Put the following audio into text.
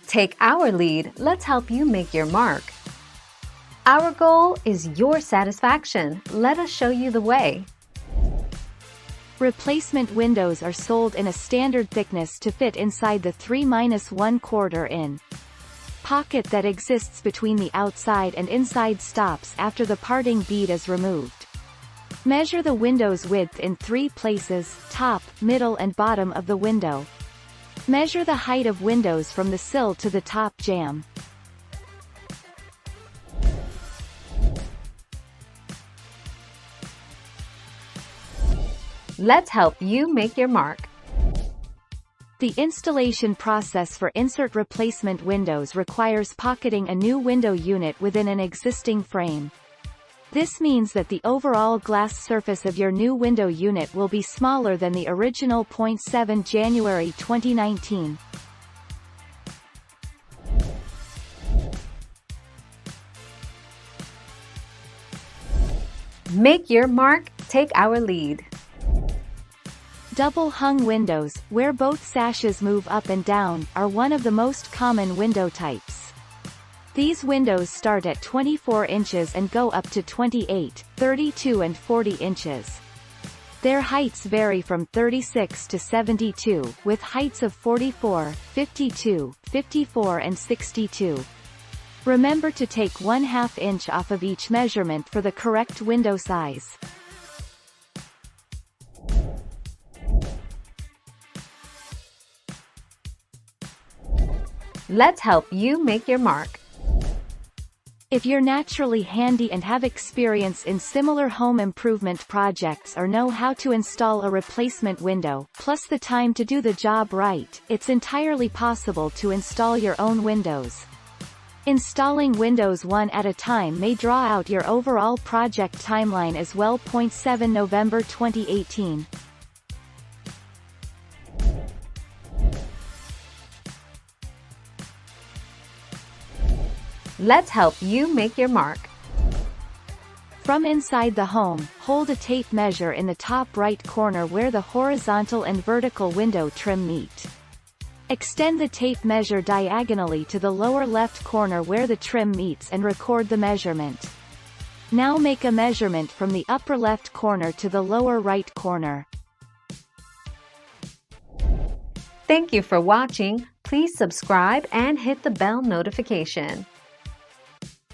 Take our lead, let's help you make your mark. Our goal is your satisfaction. Let us show you the way. Replacement windows are sold in a standard thickness to fit inside the 3-1/4 in pocket that exists between the outside and inside stops after the parting bead is removed. Measure the window's width in 3 places: top, middle and bottom of the window. Measure the height of windows from the sill to the top jamb. Let's help you make your mark. The installation process for insert replacement windows requires pocketing a new window unit within an existing frame. This means that the overall glass surface of your new window unit will be smaller than the original. 7 January 2019. Make your mark, take our lead. Double-hung windows, where both sashes move up and down, are one of the most common window types. These windows start at 24 inches and go up to 28, 32 and 40 inches. Their heights vary from 36 to 72, with heights of 44, 52, 54 and 62. Remember to take 1/2 inch off of each measurement for the correct window size. Let's help you make your mark. If you're naturally handy and have experience in similar home improvement projects or know how to install a replacement window, plus the time to do the job right, it's entirely possible to install your own windows. Installing windows one at a time may draw out your overall project timeline as well. 7 November 2018. Let's help you make your mark. From inside the home, hold a tape measure in the top right corner where the horizontal and vertical window trim meet. Extend the tape measure diagonally to the lower left corner where the trim meets and record the measurement. Now make a measurement from the upper left corner to the lower right corner. Thank you for watching. Please subscribe and hit the bell notification.